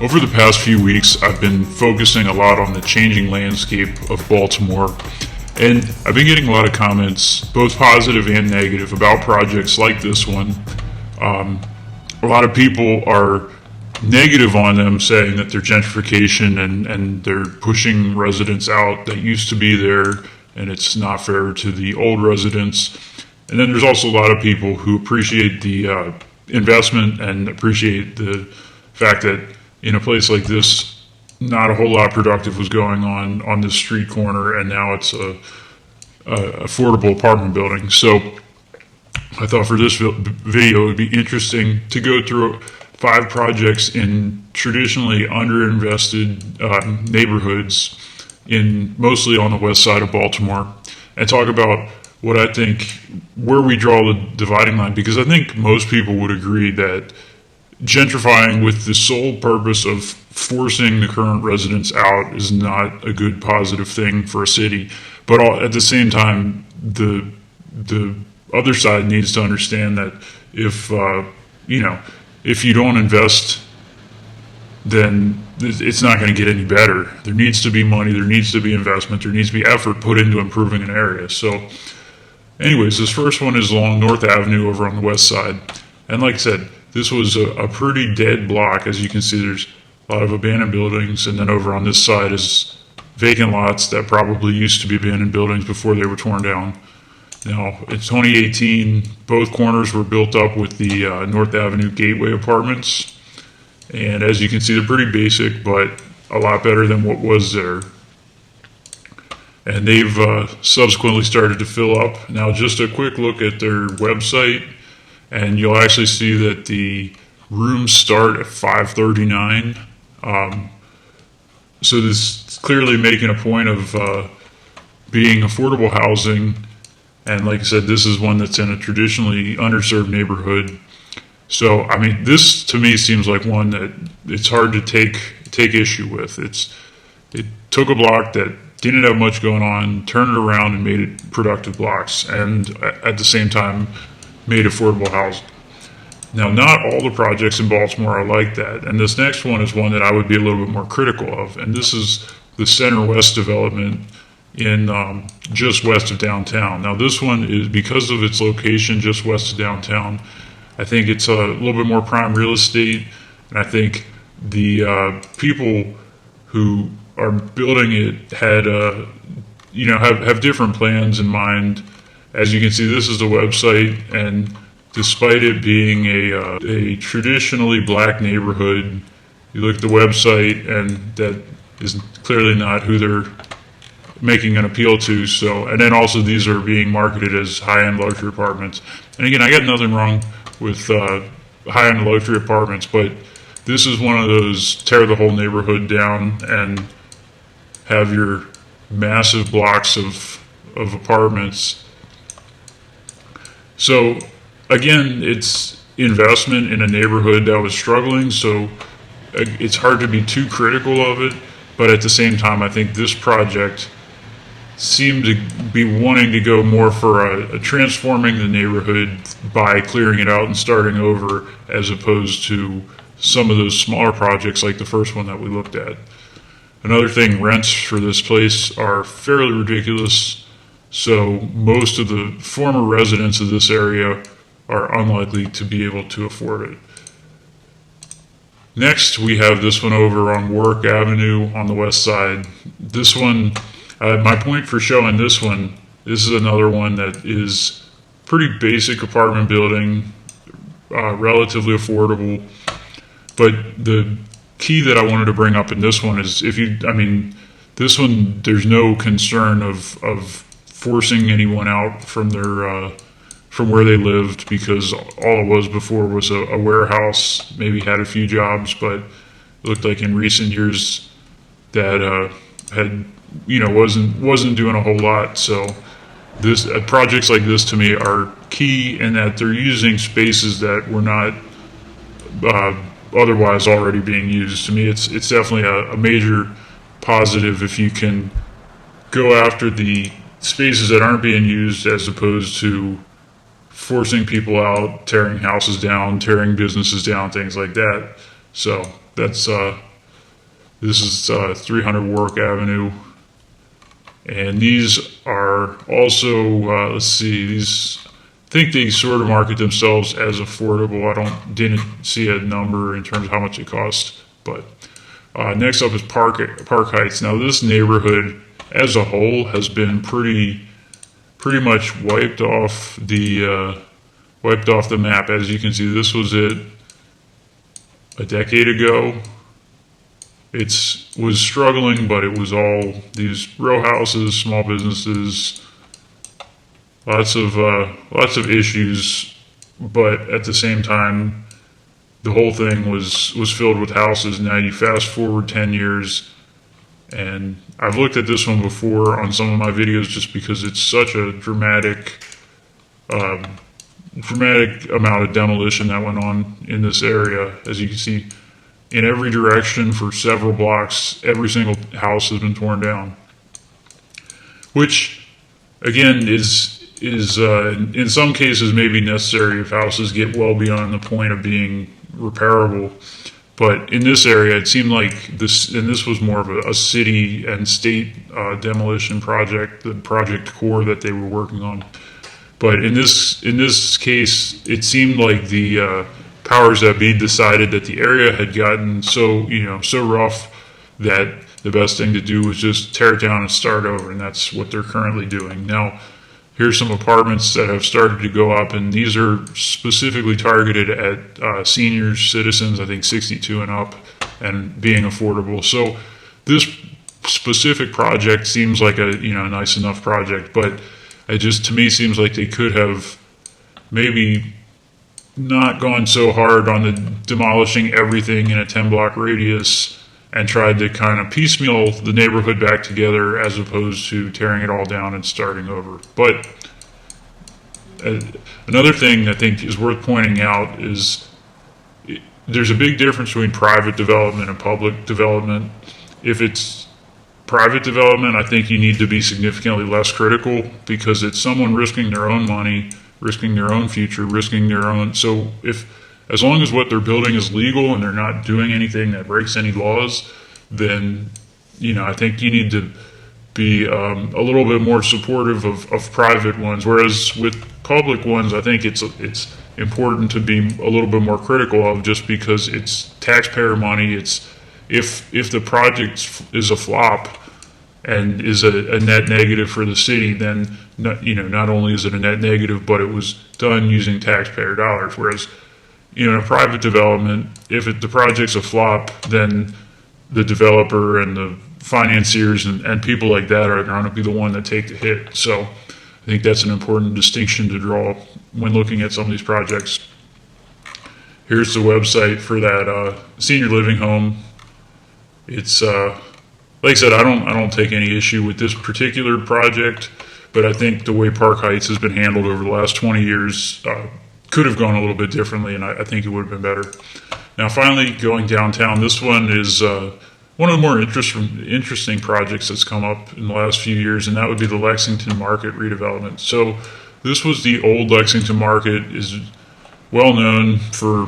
Over the past few weeks, I've been focusing a lot on the changing landscape of Baltimore, and I've been getting a lot of comments, both positive and negative, about projects like this one. A lot of people are negative on them, saying that they're gentrification and they're pushing residents out that used to be there, and it's not fair to the old residents. And then there's also a lot of people who appreciate the investment and appreciate the fact that in a place like this, not a whole lot productive was going on this street corner, and now it's a affordable apartment building. So I thought for this video it would be interesting to go through 5 projects in traditionally underinvested neighborhoods, mostly on the west side of Baltimore, and talk about what I think, where we draw the dividing line, because I think most people would agree that gentrifying with the sole purpose of forcing the current residents out is not a good positive thing for a city. But at the same time, the other side needs to understand that if you don't invest, then it's not going to get any better. There needs to be money, there needs to be investment, there needs to be effort put into improving an area. So anyways, this first one is along North Avenue over on the west side. And like I said, this was a pretty dead block. As you can see, there's a lot of abandoned buildings, and then over on this side is vacant lots that probably used to be abandoned buildings before they were torn down. Now, in 2018, both corners were built up with the North Avenue Gateway apartments. And as you can see, they're pretty basic, but a lot better than what was there. And they've subsequently started to fill up. Now, just a quick look at their website, and you'll actually see that the rooms start at $539. So this is clearly making a point of being affordable housing. And like I said, this is one that's in a traditionally underserved neighborhood. So, I mean, this to me seems like one that it's hard to take issue with. It took a block that didn't have much going on, turned it around and made it productive blocks, and at the same time made affordable housing. Now, not all the projects in Baltimore are like that, and this next one is one that I would be a little bit more critical of, and this is the Center West development in just west of downtown. Now, this one is, because of its location just west of downtown, I think it's a little bit more prime real estate, and I think the people who are building it had have different plans in mind. As you can see, this is the website, and despite it being a traditionally black neighborhood, you look at the website and that is clearly not who they're making an appeal to. So, and then also these are being marketed as high-end luxury apartments. And again, I got nothing wrong with high-end luxury apartments, but this is one of those tear the whole neighborhood down and have your massive blocks of apartments. So again, it's investment in a neighborhood that was struggling, so it's hard to be too critical of it. But at the same time, I think this project seemed to be wanting to go more for a transforming the neighborhood by clearing it out and starting over, as opposed to some of those smaller projects like the first one that we looked at. Another thing, rents for this place are fairly ridiculous, so most of the former residents of this area are unlikely to be able to afford it. Next, we have this one over on Warwick Avenue on the west side. This one, my point for showing this one, this is another one that is pretty basic apartment building, relatively affordable. But the key that I wanted to bring up in this one is this one, there's no concern of forcing anyone out from their from where they lived, because all it was before was a warehouse, maybe had a few jobs, but it looked like in recent years that wasn't doing a whole lot. So this projects like this to me are key in that they're using spaces that were not otherwise already being used. To me, it's definitely a major positive if you can go after the spaces that aren't being used, as opposed to forcing people out, tearing houses down, tearing businesses down, things like that. So that's This is 300 Warwick Avenue. And these are also, let's see, these, I think they sort of market themselves as affordable. Didn't see a number in terms of how much it costs. But next up is Park Heights. Now this neighborhood as a whole has been pretty much wiped off the map. As you can see, this was it a decade ago. It was struggling, but it was all these row houses, small businesses, lots of issues. But at the same time, the whole thing was filled with houses. Now you fast forward 10 years, and I've looked at this one before on some of my videos just because it's such a dramatic amount of demolition that went on in this area. As you can see, in every direction for several blocks, every single house has been torn down, which again is in some cases maybe necessary if houses get well beyond the point of being repairable. But in this area, it seemed like this was more of a city and state demolition project, the project core that they were working on. But in this case, it seemed like the powers that be decided that the area had gotten so rough that the best thing to do was just tear it down and start over, and that's what they're currently doing. Now, here's some apartments that have started to go up, and these are specifically targeted at senior citizens, I think 62 and up, and being affordable. So this specific project seems like a nice enough project, but it just to me seems like they could have maybe not gone so hard on the demolishing everything in a 10-block radius and tried to kind of piecemeal the neighborhood back together as opposed to tearing it all down and starting over. But another thing I think is worth pointing out is there's a big difference between private development and public development. If it's private development, I think you need to be significantly less critical because it's someone risking their own money, risking their own future, risking their own. So as long as what they're building is legal and they're not doing anything that breaks any laws, then I think you need to be a little bit more supportive of private ones. Whereas with public ones, I think it's important to be a little bit more critical of, just because it's taxpayer money. It's if the project is a flop and is a net negative for the city, then not only is it a net negative, but it was done using taxpayer dollars. Whereas in a private development, if the project's a flop, then the developer and the financiers and people like that are going to be the one that take the hit. So I think that's an important distinction to draw when looking at some of these projects. Here's the website for that senior living home. It's like I said, I don't take any issue with this particular project, but I think the way Park Heights has been handled over the last 20 years could have gone a little bit differently, and I think it would have been better. Now, finally, going downtown, this one is one of the more interesting projects that's come up in the last few years, and that would be the Lexington Market redevelopment. So this was the old Lexington Market, is well known for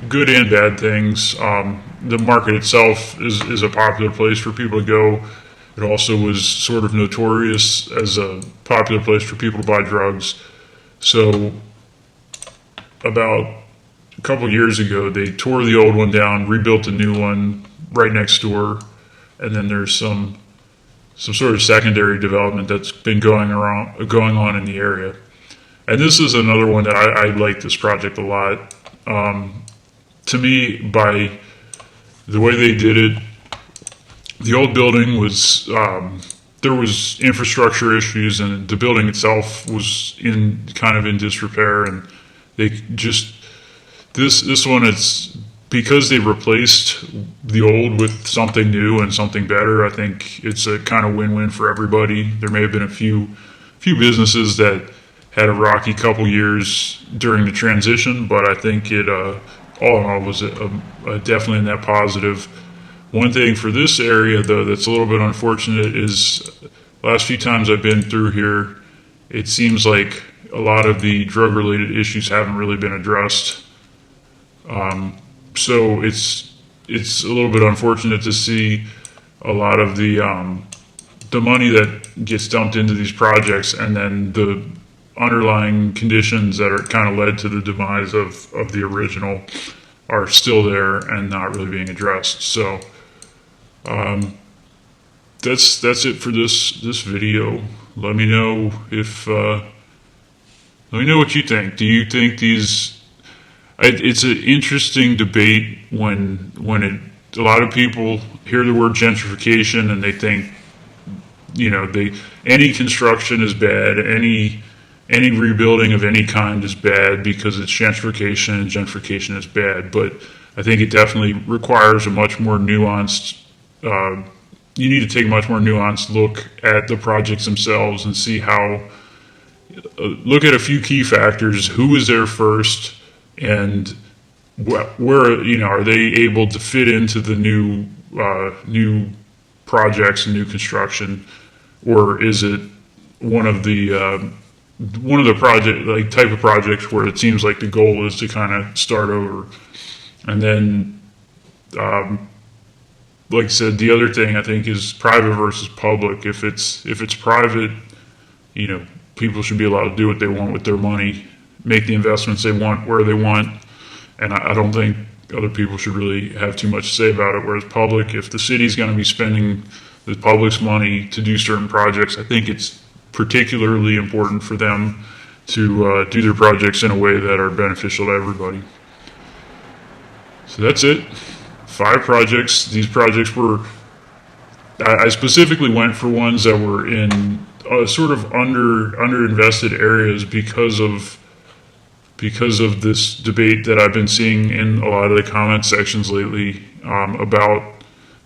good and bad things. The market itself is a popular place for people to go. It also was sort of notorious as a popular place for people to buy drugs. So about a couple years ago, they tore the old one down, rebuilt a new one right next door, and then there's some sort of secondary development that's been going on in the area. And this is another one that I like this project a lot. To me, by the way they did it, the old building was, there was infrastructure issues, and the building itself was in disrepair, and they just, this one, it's because they replaced the old with something new and something better. I think it's a kind of win-win for everybody. There may have been a few businesses that had a rocky couple years during the transition, but I think it all in all was definitely a net positive. One thing for this area, though, that's a little bit unfortunate is last few times I've been through here, it seems like a lot of the drug-related issues haven't really been addressed. So it's it's a little bit unfortunate to see a lot of the money that gets dumped into these projects, and then the underlying conditions that are kind of led to the demise of the original are still there and not really being addressed. So that's it for this video. Let me know what you think. Do you think these? It's an interesting debate when a lot of people hear the word gentrification and they think, any construction is bad, any rebuilding of any kind is bad because it's gentrification, and gentrification is bad. But I think it definitely requires a much more nuanced. You need to take a much more nuanced look at the projects themselves and see how. Look at a few key factors: who was there first, and where are they able to fit into the new projects and new construction, or is it one of the type of projects where it seems like the goal is to kind of start over? And then, like I said, the other thing I think is private versus public. If it's private, people should be allowed to do what they want with their money, make the investments they want where they want, and I don't think other people should really have too much to say about it. Whereas public, if the city's going to be spending the public's money to do certain projects, I think it's particularly important for them to do their projects in a way that are beneficial to everybody. So that's it. 5 projects. These projects were, I specifically went for ones that were in sort of underinvested areas because of this debate that I've been seeing in a lot of the comment sections lately about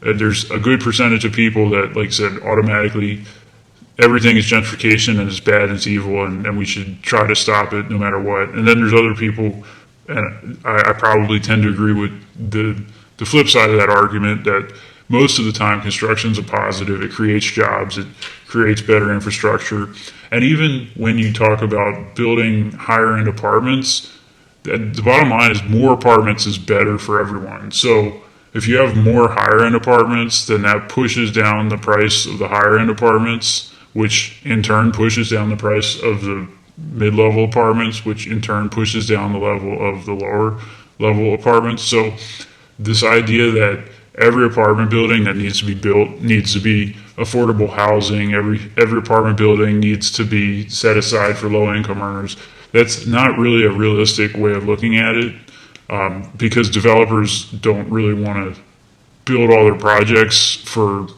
there's a good percentage of people that, like I said, automatically everything is gentrification and it's bad and it's evil and we should try to stop it no matter what. And then there's other people, and I probably tend to agree with the flip side of that argument, that most of the time construction's a positive. It creates jobs, it creates better infrastructure. And even when you talk about building higher end apartments, the bottom line is more apartments is better for everyone. So if you have more higher end apartments, then that pushes down the price of the higher end apartments, which in turn pushes down the price of the mid-level apartments, which in turn pushes down the level of the lower level apartments. So this idea that every apartment building that needs to be built needs to be affordable housing, every apartment building needs to be set aside for low-income earners, that's not really a realistic way of looking at it, because developers don't really want to build all their projects for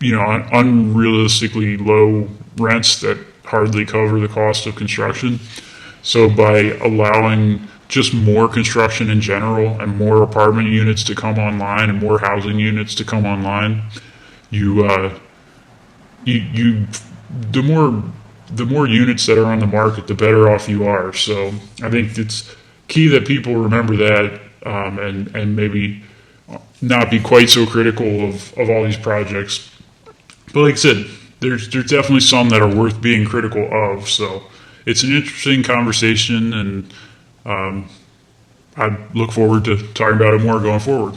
unrealistically low rents that hardly cover the cost of construction. So by allowing just more construction in general and more apartment units to come online and more housing units to come online, the more units that are on the market, the better off you are. So I think it's key that people remember that, and maybe not be quite so critical of all these projects. But like I said, there's definitely some that are worth being critical of. So it's an interesting conversation, and I look forward to talking about it more going forward.